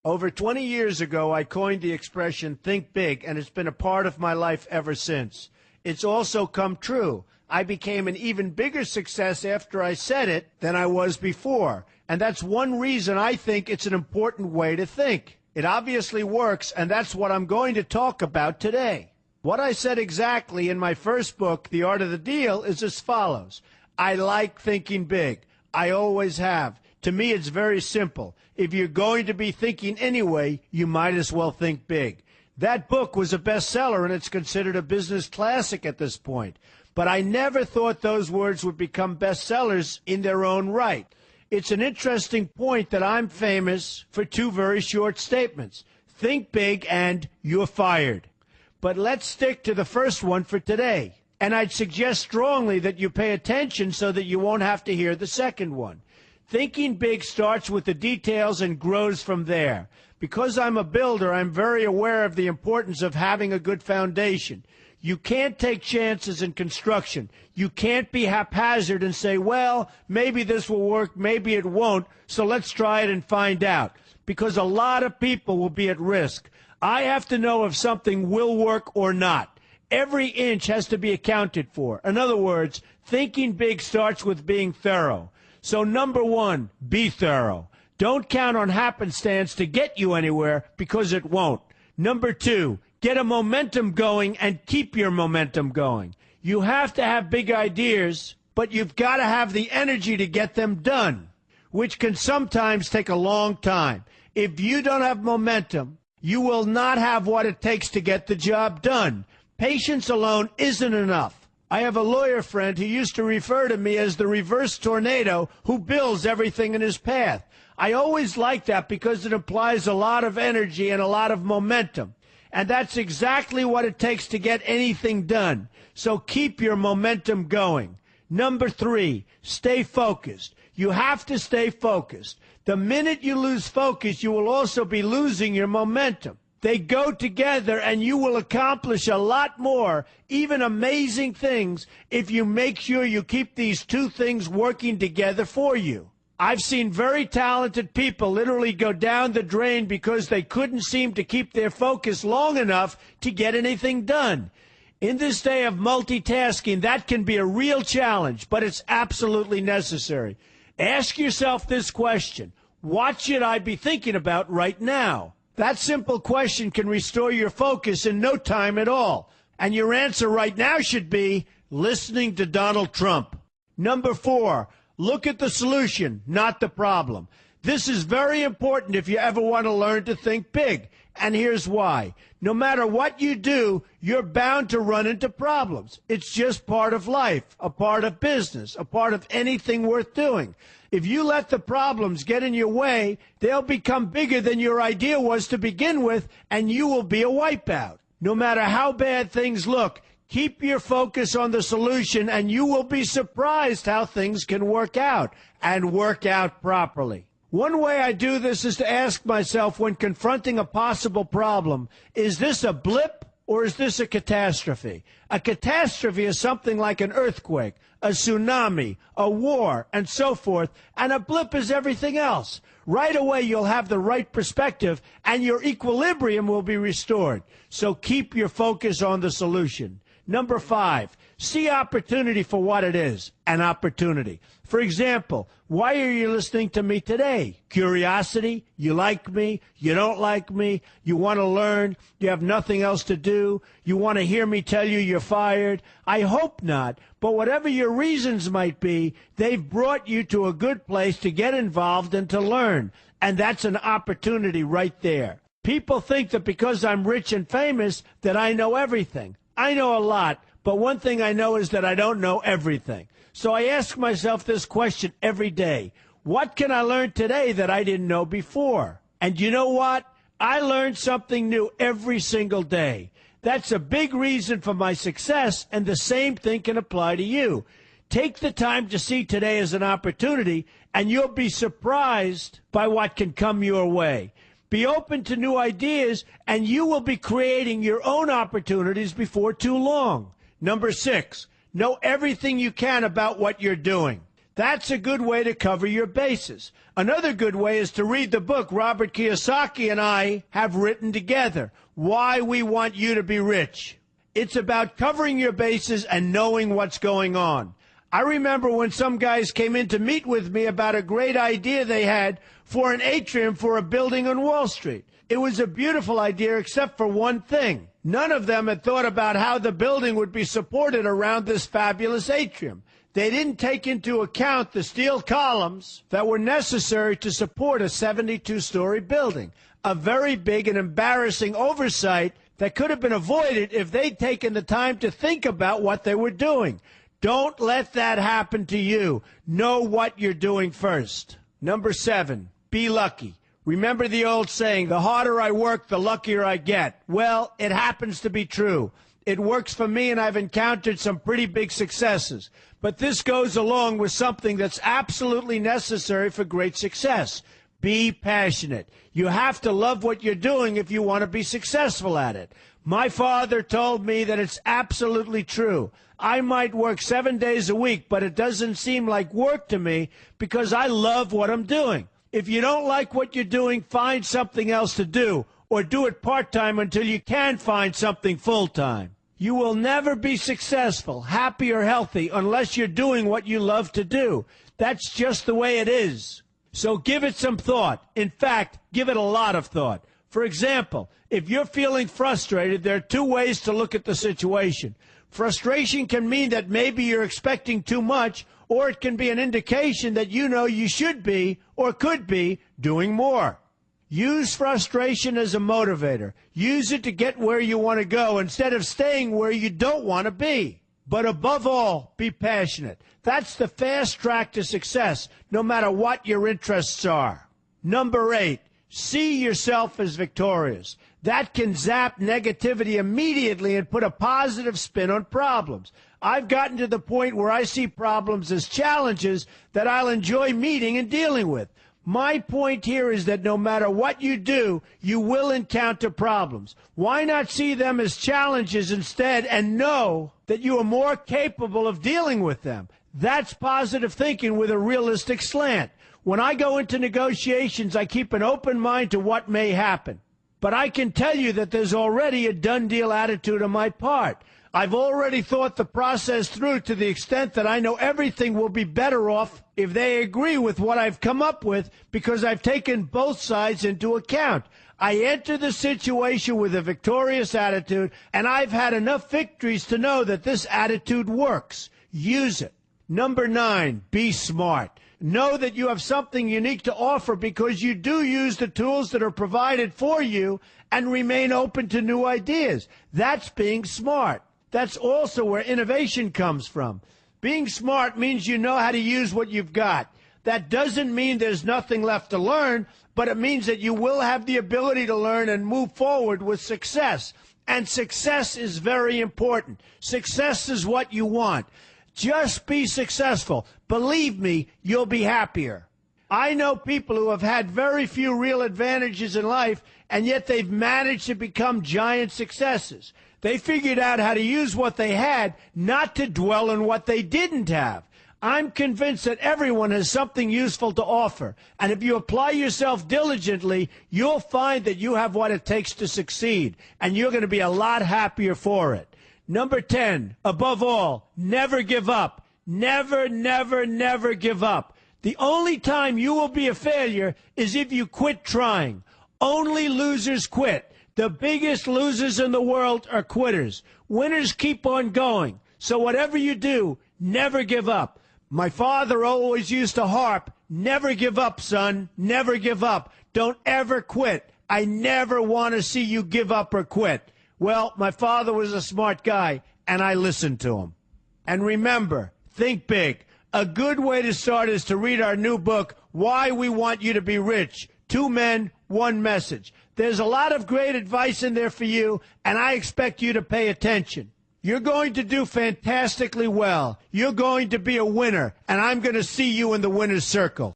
Over 20 years ago, I coined the expression, think big, and it's been a part of my life ever since. It's also come true. I became an even bigger success after I said it than I was before. And that's one reason I think it's an important way to think. It obviously works, and that's what I'm going to talk about today. What I said exactly in my first book, The Art of the Deal, is as follows. I like thinking big. I always have. To me, it's very simple. If you're going to be thinking anyway, you might as well think big. That book was a bestseller, and it's considered a business classic at this point. But I never thought those words would become bestsellers in their own right. It's an interesting point that I'm famous for two very short statements. Think big and you're fired. But let's stick to the first one for today. And I'd suggest strongly that you pay attention so that you won't have to hear the second one. Thinking big starts with the details and grows from there. Because I'm a builder, I'm very aware of the importance of having a good foundation. You can't take chances in construction. You can't be haphazard and say, well, maybe this will work, maybe it won't, so let's try it and find out. Because a lot of people will be at risk. I have to know if something will work or not. Every inch has to be accounted for. In other words, thinking big starts with being thorough. So number one, be thorough. Don't count on happenstance to get you anywhere because it won't. Number two, get a momentum going and keep your momentum going. You have to have big ideas, but you've got to have the energy to get them done, which can sometimes take a long time. If you don't have momentum, you will not have what it takes to get the job done. Patience alone isn't enough. I have a lawyer friend who used to refer to me as the reverse tornado who builds everything in his path. I always like that because it implies a lot of energy and a lot of momentum. And that's exactly what it takes to get anything done. So keep your momentum going. Number three, stay focused. You have to stay focused. The minute you lose focus, you will also be losing your momentum. They go together, and you will accomplish a lot more, even amazing things, if you make sure you keep these two things working together for you. I've seen very talented people literally go down the drain because they couldn't seem to keep their focus long enough to get anything done. In this day of multitasking, that can be a real challenge, but it's absolutely necessary. Ask yourself this question: what should I be thinking about right now? That simple question can restore your focus in no time at all. And your answer right now should be listening to Donald Trump. Number four, look at the solution, not the problem. This is very important if you ever want to learn to think big. And here's why. No matter what you do, you're bound to run into problems. It's just part of life, a part of business, a part of anything worth doing. If you let the problems get in your way, they'll become bigger than your idea was to begin with, and you will be a wipeout. No matter how bad things look, keep your focus on the solution, and you will be surprised how things can work out, and work out properly. One way I do this is to ask myself when confronting a possible problem, is this a blip or is this a catastrophe? A catastrophe is something like an earthquake, a tsunami, a war, and so forth, and a blip is everything else. Right away, you'll have the right perspective, and your equilibrium will be restored. So keep your focus on the solution. Number five, see opportunity for what it is, an opportunity. For example, why are you listening to me today? Curiosity? You like me? You don't like me? You want to learn? You have nothing else to do? You want to hear me tell you you're fired? I hope not, but whatever your reasons might be, they've brought you to a good place to get involved and to learn, and that's an opportunity right there. People think that because I'm rich and famous that I know everything. I know a lot, but one thing I know is that I don't know everything. So I ask myself this question every day. What can I learn today that I didn't know before? And you know what? I learn something new every single day. That's a big reason for my success, and the same thing can apply to you. Take the time to see today as an opportunity, and you'll be surprised by what can come your way. Be open to new ideas, and you will be creating your own opportunities before too long. Number six, know everything you can about what you're doing. That's a good way to cover your bases. Another good way is to read the book Robert Kiyosaki and I have written together, Why We Want You to Be Rich. It's about covering your bases and knowing what's going on. I remember when some guys came in to meet with me about a great idea they had for an atrium for a building on Wall Street. It was a beautiful idea except for one thing. None of them had thought about how the building would be supported around this fabulous atrium. They didn't take into account the steel columns that were necessary to support a 72-story building, a very big and embarrassing oversight that could have been avoided if they'd taken the time to think about what they were doing. Don't let that happen to you. Know what you're doing first. Number 7, be lucky. Remember the old saying, the harder I work, the luckier I get. Well, it happens to be true. It works for me, and I've encountered some pretty big successes. But this goes along with something that's absolutely necessary for great success. Be passionate. You have to love what you're doing if you want to be successful at it. My father told me that it's absolutely true. I might work 7 days a week, but it doesn't seem like work to me because I love what I'm doing. If you don't like what you're doing, find something else to do, or do it part-time until you can find something full-time. You will never be successful, happy, or healthy unless you're doing what you love to do. That's just the way it is. So give it some thought. In fact, give it a lot of thought. For example, if you're feeling frustrated, there are 2 ways to look at the situation. Frustration can mean that maybe you're expecting too much, or it can be an indication that you know you should be, or could be, doing more. Use frustration as a motivator. Use it to get where you want to go instead of staying where you don't want to be. But above all, be passionate. That's the fast track to success, no matter what your interests are. Number 8, see yourself as victorious. That can zap negativity immediately and put a positive spin on problems. I've gotten to the point where I see problems as challenges that I'll enjoy meeting and dealing with. My point here is that no matter what you do, you will encounter problems. Why not see them as challenges instead and know that you are more capable of dealing with them? That's positive thinking with a realistic slant. When I go into negotiations, I keep an open mind to what may happen. But I can tell you that there's already a done deal attitude on my part. I've already thought the process through to the extent that I know everything will be better off if they agree with what I've come up with because I've taken both sides into account. I enter the situation with a victorious attitude, and I've had enough victories to know that this attitude works. Use it. Number 9, be smart. Know that you have something unique to offer because you do use the tools that are provided for you and remain open to new ideas. That's being smart. That's also where innovation comes from. Being smart means you know how to use what you've got. That doesn't mean there's nothing left to learn, but it means that you will have the ability to learn and move forward with success. And success is very important. Success is what you want. Just be successful. Believe me, you'll be happier. I know people who have had very few real advantages in life, and yet they've managed to become giant successes. They figured out how to use what they had, not to dwell on what they didn't have. I'm convinced that everyone has something useful to offer, and if you apply yourself diligently, you'll find that you have what it takes to succeed, and you're going to be a lot happier for it. Number 10, above all, never give up. Never, never, never give up. The only time you will be a failure is if you quit trying. Only losers quit. The biggest losers in the world are quitters. Winners keep on going. So whatever you do, never give up. My father always used to harp, never give up, son. Never give up. Don't ever quit. I never want to see you give up or quit. Well, my father was a smart guy, and I listened to him. And remember, think big. A good way to start is to read our new book, Why We Want You to Be Rich. 2 men, 1 message. There's a lot of great advice in there for you, and I expect you to pay attention. You're going to do fantastically well. You're going to be a winner, and I'm going to see you in the winner's circle.